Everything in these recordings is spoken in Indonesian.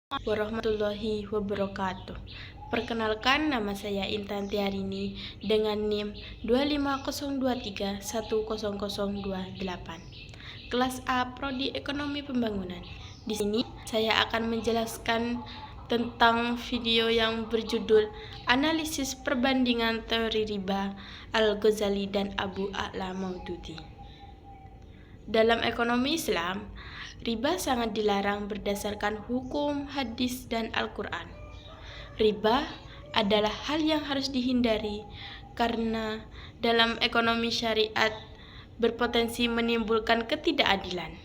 Warahmatullahi wabarakatuh. Perkenalkan, nama saya Intan Tiarini dengan NIM 25023100028. Kelas A Prodi Ekonomi Pembangunan. Di sini saya akan menjelaskan tentang video yang berjudul Analisis Perbandingan Teori Riba Al-Ghazali dan Abu A'la Maududi. Dalam ekonomi Islam, riba sangat dilarang berdasarkan hukum, hadis, dan Al-Quran. Riba adalah hal yang harus dihindari karena dalam ekonomi syariat berpotensi menimbulkan ketidakadilan.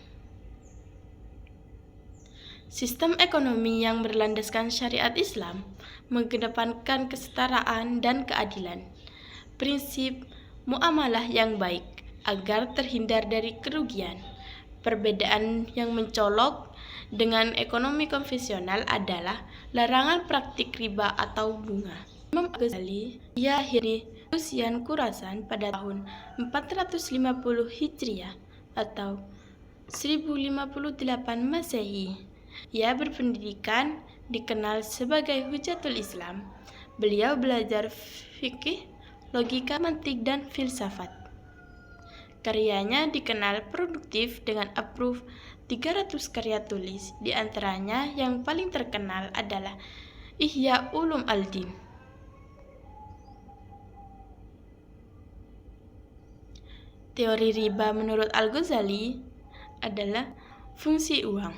Sistem ekonomi yang berlandaskan syariat Islam mengedepankan kesetaraan dan keadilan. Prinsip muamalah yang baik agar terhindar dari kerugian. Perbedaan yang mencolok dengan ekonomi konvensional adalah larangan praktik riba atau bunga. Imam Ghazali ia lahir di Rusian Khurasan pada tahun 450 Hijriah atau 1058 Masehi. Ia berpendidikan dikenal sebagai Hujatul Islam. Beliau belajar fikih, logika, mantik, dan filsafat. Karyanya dikenal produktif dengan approve 300 karya tulis. Di antaranya yang paling terkenal adalah Ihya Ulum Al-Din. Teori riba menurut Al-Ghazali adalah fungsi uang.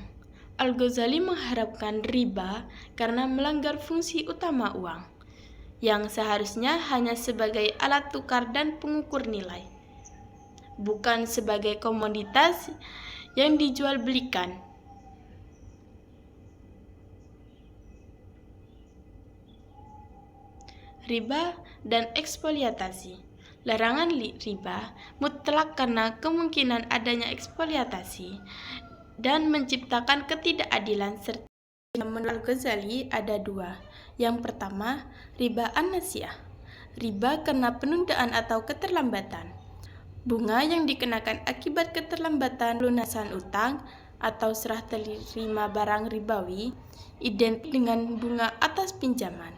Al-Ghazali mengharapkan riba karena melanggar fungsi utama uang, yang seharusnya hanya sebagai alat tukar dan pengukur nilai, bukan sebagai komoditas yang dijual belikan. Riba dan eksploitasi. Larangan riba mutlak karena kemungkinan adanya eksploitasi dan menciptakan ketidakadilan serta menurut Al-Ghazali ada dua. Yang pertama, riba an-nasi'ah. Riba karena penundaan atau keterlambatan. Bunga yang dikenakan akibat keterlambatan lunasan utang atau serah terima barang ribawi identik dengan bunga atas pinjaman.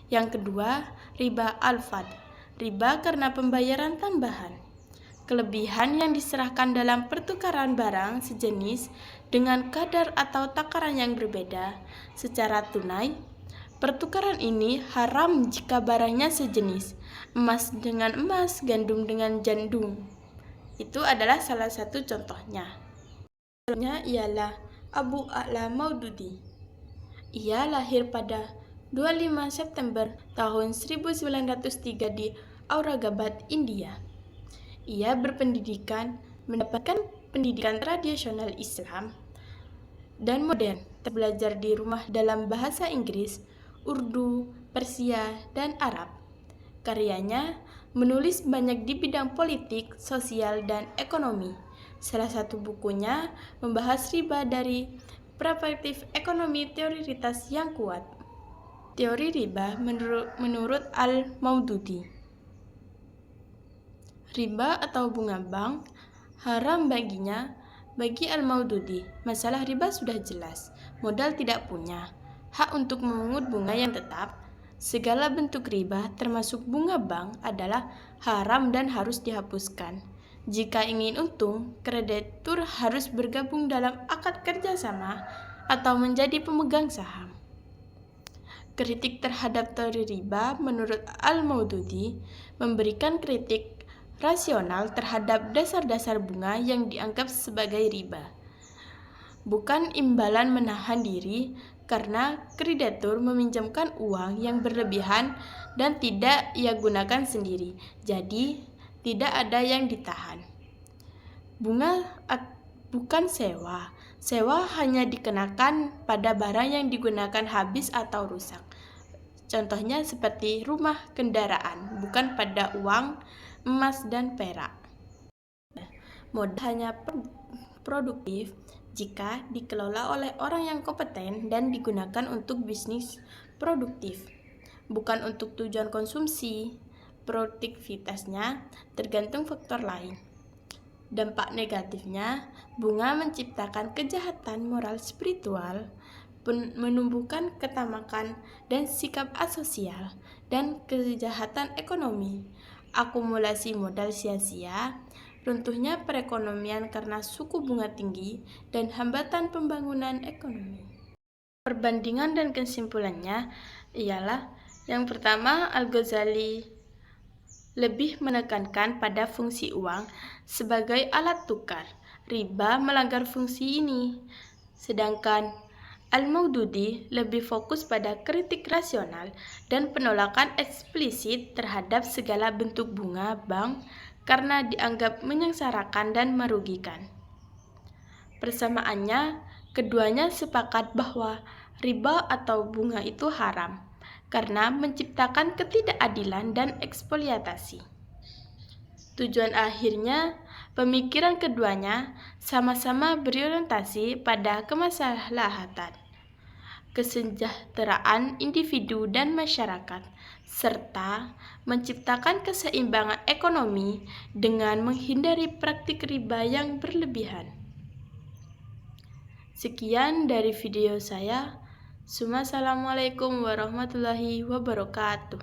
Yang kedua, riba al-fadl. Riba karena pembayaran tambahan. Kelebihan yang diserahkan dalam pertukaran barang sejenis dengan kadar atau takaran yang berbeda secara tunai. Pertukaran ini haram jika barangnya sejenis, emas dengan emas, gandum dengan gandum. Itu adalah salah satu contohnya. Contohnya ialah Abu A'la Maududi. Ia lahir pada 25 September tahun 1903 di Aurangabad, India. Ia mendapatkan pendidikan tradisional Islam dan modern, belajar di rumah dalam bahasa Inggris, Urdu, Persia, dan Arab. Karyanya menulis banyak di bidang politik, sosial, dan ekonomi. Salah satu bukunya membahas riba dari perspektif ekonomi teoritis yang kuat. Teori riba menurut Al-Maududi. Riba atau bunga bank haram bagi Al-Maududi. Masalah riba sudah jelas. Modal tidak punya hak untuk memungut bunga yang tetap. Segala bentuk riba termasuk bunga bank adalah haram dan harus dihapuskan. Jika ingin untung, kreditur harus bergabung dalam akad kerjasama atau menjadi pemegang saham. Kritik terhadap teori riba menurut Al-Maududi memberikan kritik rasional terhadap dasar-dasar bunga yang dianggap sebagai riba. Bukan imbalan menahan diri karena kreditur meminjamkan uang yang berlebihan dan tidak ia gunakan sendiri. Jadi, tidak ada yang ditahan. Bunga bukan sewa. Sewa hanya dikenakan pada barang yang digunakan habis atau rusak. Contohnya seperti rumah, kendaraan, bukan pada uang, emas, dan perak. Modal hanya produktif jika dikelola oleh orang yang kompeten dan digunakan untuk bisnis produktif, bukan untuk tujuan konsumsi. Produktivitasnya tergantung faktor lain. Dampak negatifnya, bunga menciptakan kejahatan moral spiritual menumbuhkan ketamakan dan sikap asosial, dan kejahatan ekonomi, akumulasi modal sia-sia, runtuhnya perekonomian karena suku bunga tinggi, dan hambatan pembangunan ekonomi. Perbandingan dan kesimpulannya ialah yang pertama, Al-Ghazali lebih menekankan pada fungsi uang sebagai alat tukar. Riba melanggar fungsi ini. Sedangkan Al-Maududi lebih fokus pada kritik rasional dan penolakan eksplisit terhadap segala bentuk bunga bank karena dianggap menyengsarakan dan merugikan. Persamaannya, keduanya sepakat bahwa riba atau bunga itu haram karena menciptakan ketidakadilan dan eksploitasi. Tujuan akhirnya, pemikiran keduanya sama-sama berorientasi pada kemaslahatan, kesejahteraan individu dan masyarakat, serta menciptakan keseimbangan ekonomi dengan menghindari praktik riba yang berlebihan. Sekian dari video saya. Assalamualaikum warahmatullahi wabarakatuh.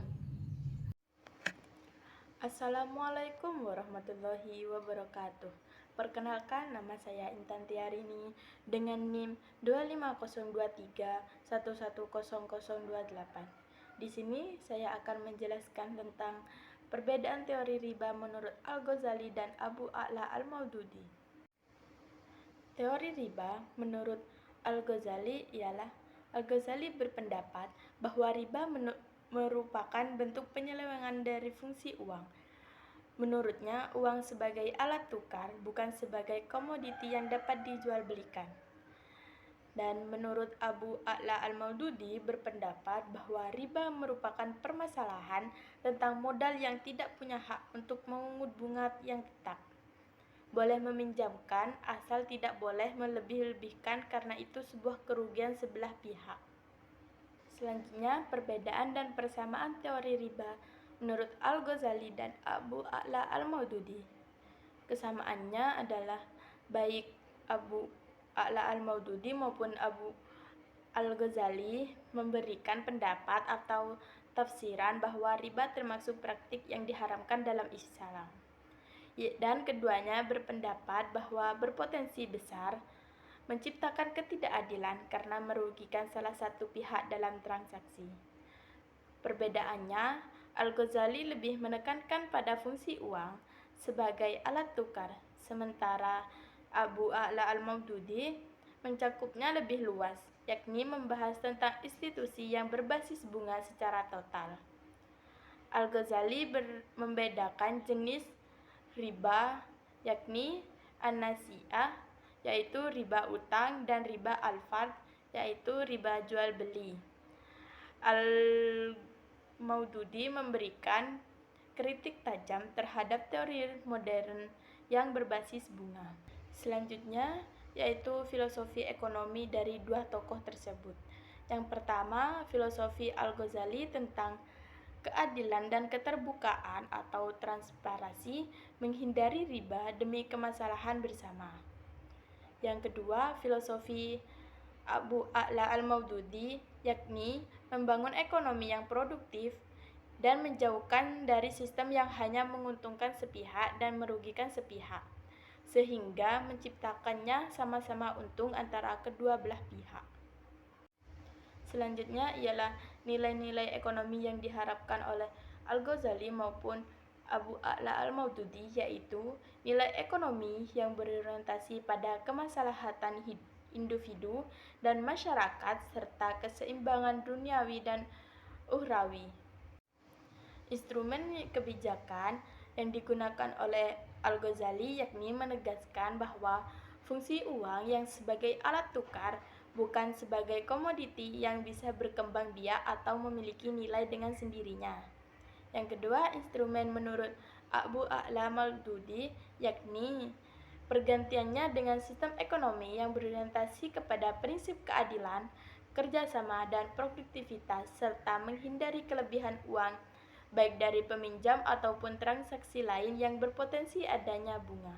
Assalamualaikum warahmatullahi wabarakatuh. Perkenalkan, nama saya Intan Tiarini dengan NIM 25023110028. Di sini saya akan menjelaskan tentang perbedaan teori riba menurut Al-Ghazali dan Abu A'la Al-Maududi. Teori riba menurut Al-Ghazali ialah Al-Ghazali berpendapat bahwa riba merupakan bentuk penyelewengan dari fungsi uang. Menurutnya, uang sebagai alat tukar, bukan sebagai komoditi yang dapat dijual belikan. Dan menurut Abu A'la Al-Maududi berpendapat bahwa riba merupakan permasalahan tentang modal yang tidak punya hak untuk memungut bunga yang tetap. Boleh meminjamkan, asal tidak boleh melebih-lebihkan karena itu sebuah kerugian sebelah pihak. Selanjutnya, perbedaan dan persamaan teori riba menurut Al-Ghazali dan Abu A'la Al-Maududi. Kesamaannya adalah baik Abu A'la Al-Maududi maupun Abu Al-Ghazali memberikan pendapat atau tafsiran bahwa riba termasuk praktik yang diharamkan dalam Islam. Dan keduanya berpendapat bahwa berpotensi besar menciptakan ketidakadilan karena merugikan salah satu pihak dalam transaksi. Perbedaannya, Al-Ghazali lebih menekankan pada fungsi uang sebagai alat tukar, sementara Abu A'la Al-Maududi mencakupnya lebih luas, yakni membahas tentang institusi yang berbasis bunga secara total. Al-Ghazali membedakan jenis riba, yakni an-nasi'ah, yaitu riba utang, dan riba al-fard, yaitu riba jual beli. Al-Maududi memberikan kritik tajam terhadap teori modern yang berbasis bunga. Selanjutnya, yaitu filosofi ekonomi dari dua tokoh tersebut. Yang pertama, filosofi Al-Ghazali tentang keadilan dan keterbukaan atau transparansi, menghindari riba demi kemaslahan bersama. Yang kedua, filosofi Abu A'la Al-Maududi, yakni membangun ekonomi yang produktif dan menjauhkan dari sistem yang hanya menguntungkan sepihak dan merugikan sepihak, sehingga menciptakannya sama-sama untung antara kedua belah pihak. Selanjutnya ialah nilai-nilai ekonomi yang diharapkan oleh Al-Ghazali maupun Abu A'la Al-Maududi, yaitu nilai ekonomi yang berorientasi pada kemaslahatan individu dan masyarakat serta keseimbangan duniawi dan ukhrawi. Instrumen kebijakan yang digunakan oleh Al-Ghazali yakni menegaskan bahwa fungsi uang yang sebagai alat tukar bukan sebagai komoditi yang bisa berkembang biak atau memiliki nilai dengan sendirinya. Yang kedua, instrumen menurut Abu A'la Maududi yakni pergantiannya dengan sistem ekonomi yang berorientasi kepada prinsip keadilan, kerjasama, dan produktivitas, serta menghindari kelebihan uang, baik dari peminjam ataupun transaksi lain yang berpotensi adanya bunga.